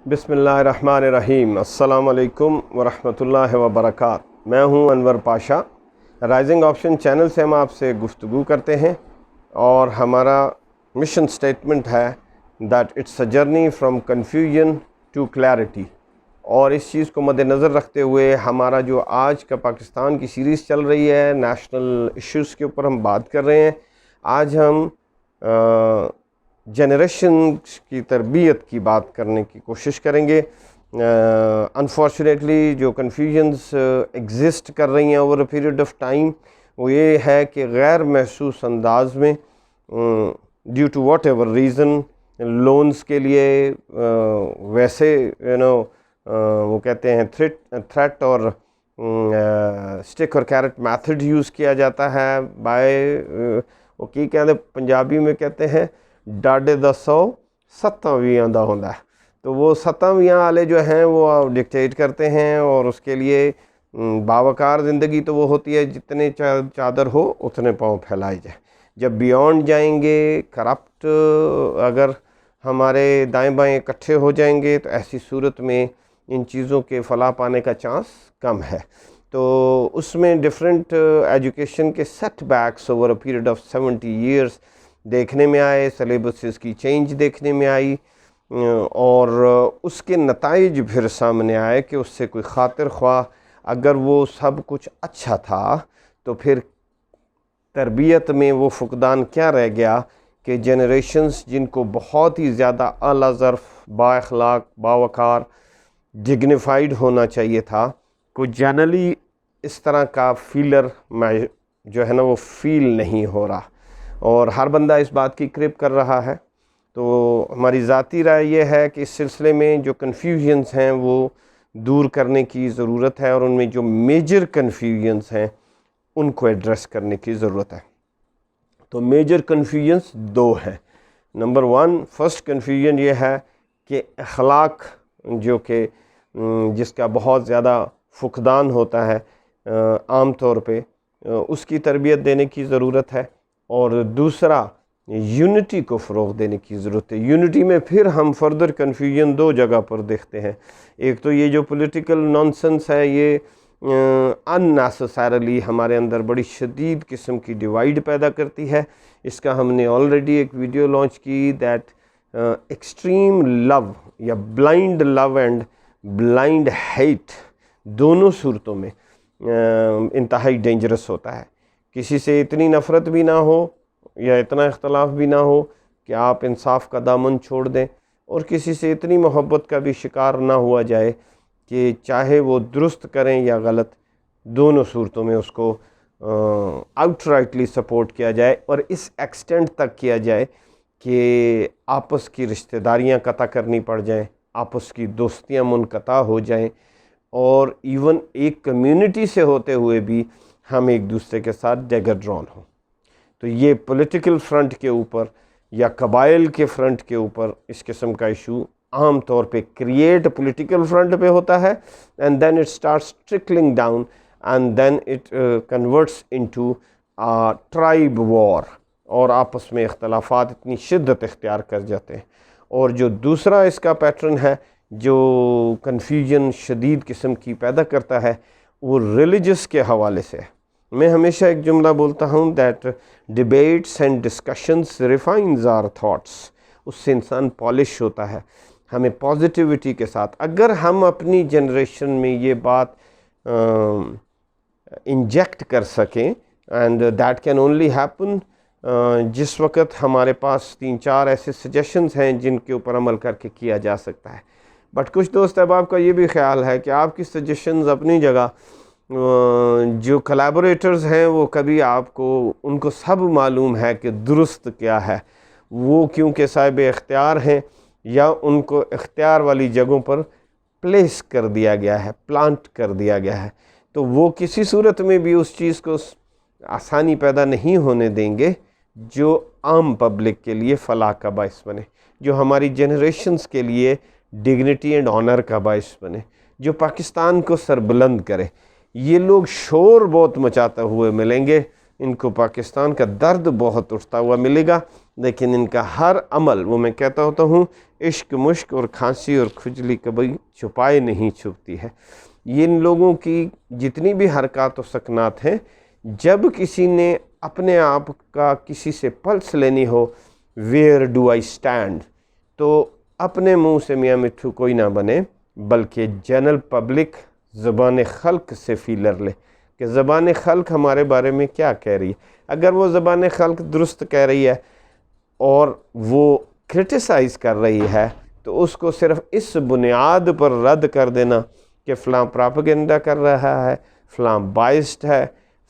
بسم اللہ الرحمن الرحیم۔ السلام علیکم ورحمۃ اللہ وبرکاتہ۔ میں ہوں Anwar Pasha. Rising option channel سے ہم آپ سے گفتگو کرتے ہیں اور ہمارا مشن سٹیٹمنٹ ہے that it's a journey from confusion to clarity, اور اس چیز کو مد نظر رکھتے ہوئے ہمارا جو آج کا پاکستان کی سیریز چل رہی ہے نیشنل ایشوز کے اوپر ہم بات کر رہے ہیں۔ آج ہم جنریشن کی تربیت کی بات کرنے کی کوشش کریں گے۔ انفارچونیٹلی جو کنفیوژنز ایگزسٹ کر رہی ہیں over a period of time, وہ یہ ہے کہ غیر محسوس انداز میں due to whatever reason loans کے لیے ویسے وہ کہتے ہیں تھریٹ اور اسٹک اور کیرٹ میتھڈ یوز کیا جاتا ہے وہ کی کہتے پنجابی میں کہتے ہیں ڈاڈے دا سو ستاں ویاں دا ہوندا ہے۔ تو وہ ستاں ویاں والے جو ہیں وہ ڈکٹیٹ کرتے ہیں، اور اس کے لیے باوقار زندگی تو وہ ہوتی ہے جتنے چادر ہو اتنے پاؤں پھیلائے جائے۔ جب بیونڈ جائیں گے، کرپٹ اگر ہمارے دائیں بائیں اکٹھے ہو جائیں گے تو ایسی صورت میں ان چیزوں کے فلاح پانے کا چانس کم ہے۔ تو اس میں ڈفرینٹ ایجوکیشن کے setbacks over a period of 70 years دیکھنے میں آئے، سلیبسز کی چینج دیکھنے میں آئی، اور اس کے نتائج پھر سامنے آئے کہ اس سے کوئی خاطر خواہ اگر وہ سب کچھ اچھا تھا تو پھر تربیت میں وہ فقدان کیا رہ گیا کہ جنریشنز جن کو بہت ہی زیادہ اعلیٰ ظرف، با اخلاق، باوقار، ڈگنیفائڈ ہونا چاہیے تھا، کوئی جنرلی اس طرح کا فیلر جو ہے نا وہ فیل نہیں ہو رہا، اور ہر بندہ اس بات کی کرپ کر رہا ہے۔ تو ہماری ذاتی رائے یہ ہے کہ اس سلسلے میں جو کنفیوژنز ہیں وہ دور کرنے کی ضرورت ہے، اور ان میں جو میجر کنفیوژنز ہیں ان کو ایڈریس کرنے کی ضرورت ہے۔ تو میجر کنفیوژنز دو ہیں۔ نمبر 1، فرسٹ کنفیوژن یہ ہے کہ اخلاق جو کہ جس کا بہت زیادہ فقدان ہوتا ہے عام طور پہ، اس کی تربیت دینے کی ضرورت ہے، اور دوسرا یونٹی کو فروغ دینے کی ضرورت ہے۔ یونٹی میں پھر ہم فردر کنفیوژن دو جگہ پر دیکھتے ہیں۔ ایک تو یہ جو پولیٹیکل نانسنس ہے، یہ ان نیسسریلی ہمارے اندر بڑی شدید قسم کی ڈیوائیڈ پیدا کرتی ہے۔ اس کا ہم نے آلریڈی ایک ویڈیو لانچ کی، دیٹ ایکسٹریم لو یا blind love and blind hate دونوں صورتوں میں انتہائی ڈینجرس ہوتا ہے۔ کسی سے اتنی نفرت بھی نہ ہو یا اتنا اختلاف بھی نہ ہو کہ آپ انصاف کا دامن چھوڑ دیں، اور کسی سے اتنی محبت کا بھی شکار نہ ہوا جائے کہ چاہے وہ درست کریں یا غلط، دونوں صورتوں میں اس کو آؤٹ رائٹلی سپورٹ کیا جائے، اور اس ایکسٹینٹ تک کیا جائے کہ آپس کی رشتہ داریاں قطع کرنی پڑ جائیں، آپس کی دوستیاں منقطع ہو جائیں، اور ایون ایک کمیونٹی سے ہوتے ہوئے بھی ہم ایک دوسرے کے ساتھ ڈیگر ڈرون ہوں۔ تو یہ پولیٹیکل فرنٹ کے اوپر یا قبائل کے فرنٹ کے اوپر اس قسم کا ایشو عام طور پہ کریٹ پولیٹیکل فرنٹ پہ ہوتا ہے، and then it starts trickling down, and then it converts into tribe war, اور آپس میں اختلافات اتنی شدت اختیار کر جاتے ہیں۔ اور جو دوسرا اس کا پیٹرن ہے جو کنفیوژن شدید قسم کی پیدا کرتا ہے، وہ ریلیجس کے حوالے سے ہے۔ میں ہمیشہ ایک جملہ بولتا ہوں that debates and discussions refines our thoughts. اس سے انسان پالش ہوتا ہے۔ ہمیں پازیٹیوٹی کے ساتھ اگر ہم اپنی جنریشن میں یہ بات انجیکٹ کر سکیں، and that can only happen جس وقت ہمارے پاس 3-4 ایسے سجیشنز ہیں جن کے اوپر عمل کر کے کیا جا سکتا ہے۔ بٹ کچھ دوست احباب کا یہ بھی خیال ہے کہ آپ کی سجیشنز اپنی جگہ، جو کلیبوریٹرز ہیں وہ کبھی آپ کو ان کو سب معلوم ہے کہ درست کیا ہے، وہ کیونکہ صاحب اختیار ہیں یا ان کو اختیار والی جگہوں پر پلیس کر دیا گیا ہے، پلانٹ کر دیا گیا ہے، تو وہ کسی صورت میں بھی اس چیز کو آسانی پیدا نہیں ہونے دیں گے جو عام پبلک کے لیے فلاح کا باعث بنے، جو ہماری جنریشنز کے لیے ڈگنیٹی اینڈ آنر کا باعث بنے، جو پاکستان کو سربلند کرے۔ یہ لوگ شور بہت مچاتے ہوئے ملیں گے، ان کو پاکستان کا درد بہت اٹھتا ہوا ملے گا، لیکن ان کا ہر عمل، وہ میں کہتا ہوتا ہوں، عشق مشک اور کھانسی اور کھجلی کبھی چھپائے نہیں چھپتی ہے۔ یہ ان لوگوں کی جتنی بھی حرکات و سکنات ہیں، جب کسی نے اپنے آپ کا کسی سے پلس لینی ہو، ویئر ڈو آئی اسٹینڈ، تو اپنے منہ سے میاں مٹھو کوئی نہ بنے، بلکہ جنرل پبلک زبان خلق سے فیلر لے کہ زبان خلق ہمارے بارے میں کیا کہہ رہی ہے۔ اگر وہ زبان خلق درست کہہ رہی ہے اور وہ کرٹیسائز کر رہی ہے، تو اس کو صرف اس بنیاد پر رد کر دینا کہ فلاں پراپیگنڈا کر رہا ہے، فلاں بائسڈ ہے،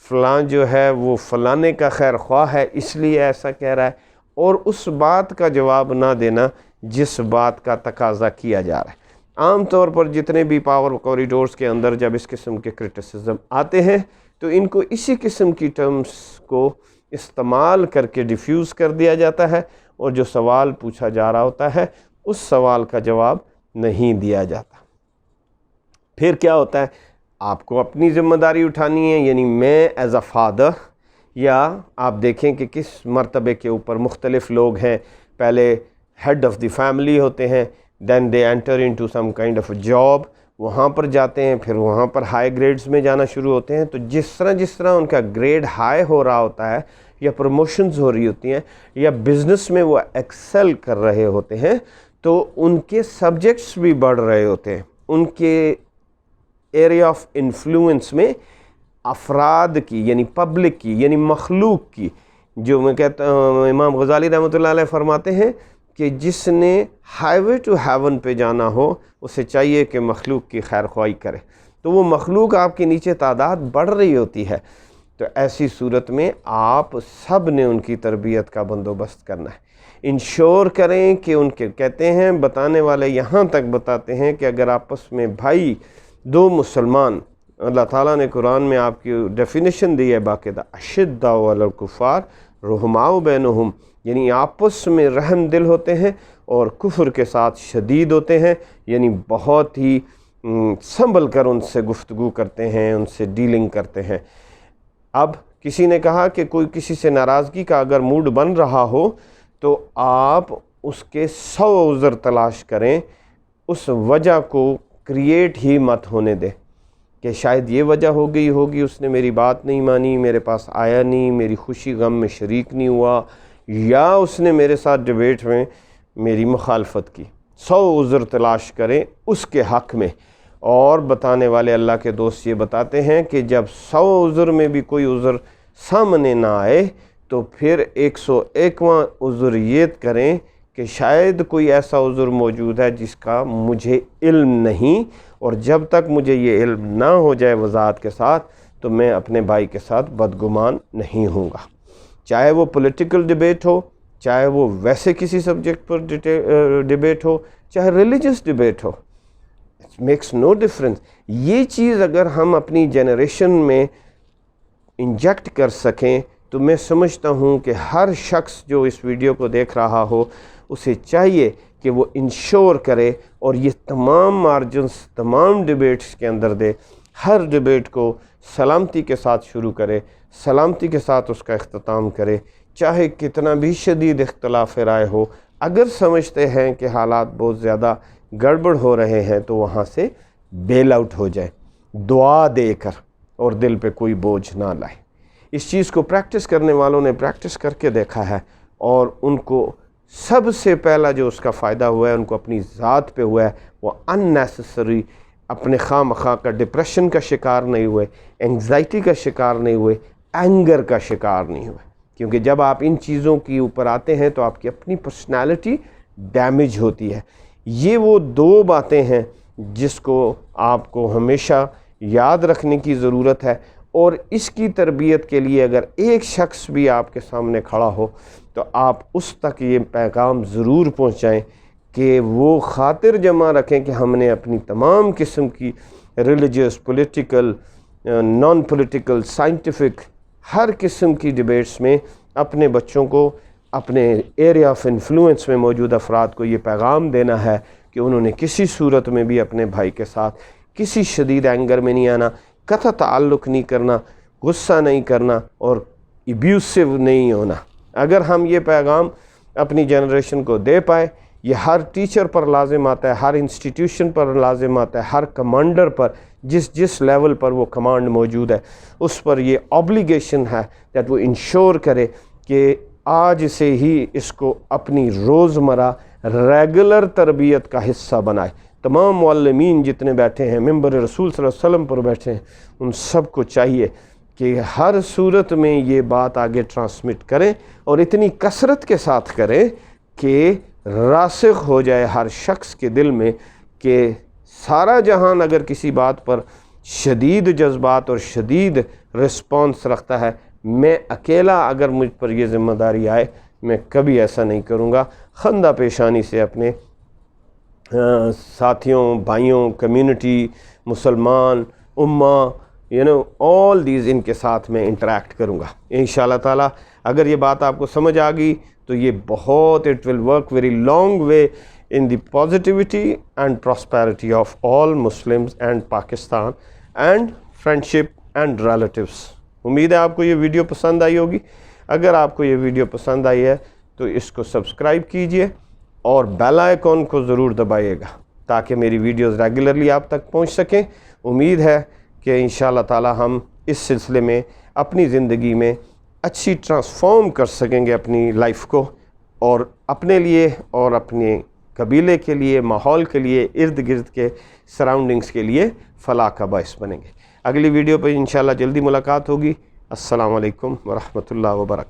فلاں جو ہے وہ فلانے کا خیر خواہ ہے اس لیے ایسا کہہ رہا ہے، اور اس بات کا جواب نہ دینا جس بات کا تقاضا کیا جا رہا ہے۔ عام طور پر جتنے بھی پاور کوریڈورز کے اندر جب اس قسم کے کرٹیسزم آتے ہیں تو ان کو اسی قسم کی ٹرمز کو استعمال کر کے ڈیفیوز کر دیا جاتا ہے، اور جو سوال پوچھا جا رہا ہوتا ہے اس سوال کا جواب نہیں دیا جاتا۔ پھر کیا ہوتا ہے؟ آپ کو اپنی ذمہ داری اٹھانی ہے، یعنی میں ایز اے فادر، یا آپ دیکھیں کہ کس مرتبے کے اوپر مختلف لوگ ہیں، پہلے ہیڈ آف دی فیملی ہوتے ہیں، then they enter into some kind of job, وہاں پر جاتے ہیں، پھر وہاں پر ہائی گریڈز میں جانا شروع ہوتے ہیں۔ تو جس طرح ان کا گریڈ ہائی ہو رہا ہوتا ہے، یا پروموشنز ہو رہی ہوتی ہیں، یا بزنس میں وہ ایکسل کر رہے ہوتے ہیں، تو ان کے سبجیکٹس بھی بڑھ رہے ہوتے ہیں۔ ان کے ایریا آف انفلوئنس میں افراد کی، یعنی پبلک کی، یعنی مخلوق کی، جو میں کہتا ہوں امام غزالی رحمۃ اللہ علیہ فرماتے ہیں کہ جس نے ہائی وے ٹو ہیون پہ جانا ہو، اسے چاہیے کہ مخلوق کی خیر خواہی کرے۔ تو وہ مخلوق آپ کے نیچے تعداد بڑھ رہی ہوتی ہے، تو ایسی صورت میں آپ سب نے ان کی تربیت کا بندوبست کرنا ہے۔ انشور کریں کہ ان کے، کہتے ہیں بتانے والے یہاں تک بتاتے ہیں کہ اگر آپس میں بھائی دو مسلمان، اللہ تعالیٰ نے قرآن میں آپ کی ڈیفینیشن دی ہے باقاعدہ، اشداء علی الکفار رحماء بینہم، یعنی آپس میں رحم دل ہوتے ہیں اور کفر کے ساتھ شدید ہوتے ہیں، یعنی بہت ہی سنبھل کر ان سے گفتگو کرتے ہیں، ان سے ڈیلنگ کرتے ہیں۔ اب کسی نے کہا کہ کوئی کسی سے ناراضگی کا اگر موڈ بن رہا ہو تو آپ اس کے 100 عذر تلاش کریں، اس وجہ کو کریٹ ہی مت ہونے دیں کہ شاید یہ وجہ ہوگی اس نے میری بات نہیں مانی، میرے پاس آیا نہیں، میری خوشی غم میں شریک نہیں ہوا، یا اس نے میرے ساتھ ڈیبیٹ میں میری مخالفت کی۔ 100 عذر تلاش کریں اس کے حق میں۔ اور بتانے والے اللہ کے دوست یہ بتاتے ہیں کہ جب 100 عذر میں بھی کوئی عذر سامنے نہ آئے تو پھر 101واں عذر یہ کریں کہ شاید کوئی ایسا عذر موجود ہے جس کا مجھے علم نہیں، اور جب تک مجھے یہ علم نہ ہو جائے وضاحت کے ساتھ تو میں اپنے بھائی کے ساتھ بدگمان نہیں ہوں گا۔ چاہے وہ پولیٹیکل ڈیبیٹ ہو، چاہے وہ ویسے کسی سبجیکٹ پر ڈیبیٹ ہو، چاہے religious debate who, it makes no difference. یہ چیز اگر ہم اپنی جنریشن میں انجیکٹ کر سکیں تو میں سمجھتا ہوں کہ ہر شخص جو اس ویڈیو کو دیکھ رہا ہو اسے چاہیے کہ وہ انشور کرے اور یہ تمام مارجنز تمام ڈیبیٹس کے اندر دے، ہر ڈیبیٹ کو سلامتی کے ساتھ شروع کرے، سلامتی کے ساتھ اس کا اختتام کرے، چاہے کتنا بھی شدید اختلاف رائے ہو۔ اگر سمجھتے ہیں کہ حالات بہت زیادہ گڑبڑ ہو رہے ہیں تو وہاں سے بیل آؤٹ ہو جائے، دعا دے کر، اور دل پہ کوئی بوجھ نہ لائے۔ اس چیز کو پریکٹس کرنے والوں نے پریکٹس کر کے دیکھا ہے، اور ان کو سب سے پہلا جو اس کا فائدہ ہوا ہے ان کو اپنی ذات پہ ہوا ہے، وہ اننیسیسری اپنے خواہ مخواہ کا ڈپریشن کا شکار نہیں ہوئے، انگزائٹی کا شکار نہیں ہوئے، اینگر کا شکار نہیں ہوئے، کیونکہ جب آپ ان چیزوں کی اوپر آتے ہیں تو آپ کی اپنی پرسنالٹی ڈیمیج ہوتی ہے۔ یہ وہ دو باتیں ہیں جس کو آپ کو ہمیشہ یاد رکھنے کی ضرورت ہے، اور اس کی تربیت کے لیے اگر ایک شخص بھی آپ کے سامنے کھڑا ہو تو آپ اس تک یہ پیغام ضرور پہنچائیں کہ وہ خاطر جمع رکھیں کہ ہم نے اپنی تمام قسم کی religious, political, non political, scientific, ہر قسم کی ڈیبیٹس میں اپنے بچوں کو، اپنے ایریا آف انفلوئنس میں موجود افراد کو یہ پیغام دینا ہے کہ انہوں نے کسی صورت میں بھی اپنے بھائی کے ساتھ کسی شدید اینگر میں نہیں آنا، قطع تعلق نہیں کرنا، غصہ نہیں کرنا، اور ایبیوسو نہیں ہونا۔ اگر ہم یہ پیغام اپنی جنریشن کو دے پائے. یہ ہر ٹیچر پر لازم آتا ہے, ہر انسٹیٹیوشن پر لازم آتا ہے, ہر کمانڈر پر, جس لیول پر وہ کمانڈ موجود ہے اس پر یہ آبلیگیشن ہے کہ وہ انشور کرے کہ آج سے ہی اس کو اپنی روزمرہ ریگولر تربیت کا حصہ بنائے. تمام معلمین جتنے بیٹھے ہیں, ممبر رسول صلی اللہ علیہ وسلم پر بیٹھے ہیں, ان سب کو چاہیے کہ ہر صورت میں یہ بات آگے ٹرانسمٹ کریں اور اتنی کثرت کے ساتھ کریں کہ راسخ ہو جائے ہر شخص کے دل میں کہ سارا جہان اگر کسی بات پر شدید جذبات اور شدید رسپانس رکھتا ہے, میں اکیلا اگر مجھ پر یہ ذمہ داری آئے میں کبھی ایسا نہیں کروں گا. خندہ پیشانی سے اپنے ساتھیوں, بھائیوں, کمیونٹی, مسلمان, امہ, آل دیز ان کے ساتھ میں انٹریکٹ کروں گا انشاءاللہ تعالی. اگر یہ بات آپ کو سمجھ آ گئی تو یہ بہت it will work very long way in the positivity and prosperity of all Muslims and Pakistan and friendship and relatives. امید ہے آپ کو یہ ویڈیو پسند آئی ہوگی. اگر آپ کو یہ ویڈیو پسند آئی ہے تو اس کو سبسکرائب کیجئے اور بیل آئیکن کو ضرور دبائیے گا تاکہ میری ویڈیوز ریگولرلی آپ تک پہنچ سکیں. امید ہے کہ انشاءاللہ تعالی ہم اس سلسلے میں اپنی زندگی میں اچھی ٹرانسفارم کر سکیں گے اپنی لائف کو, اور اپنے لیے اور اپنے قبیلے کے لیے, ماحول کے لیے, ارد گرد کے سراؤنڈنگز کے لیے فلاح کا باعث بنیں گے. اگلی ویڈیو پہ انشاءاللہ جلدی ملاقات ہوگی. السلام علیکم ورحمۃ اللہ وبرکاتہ.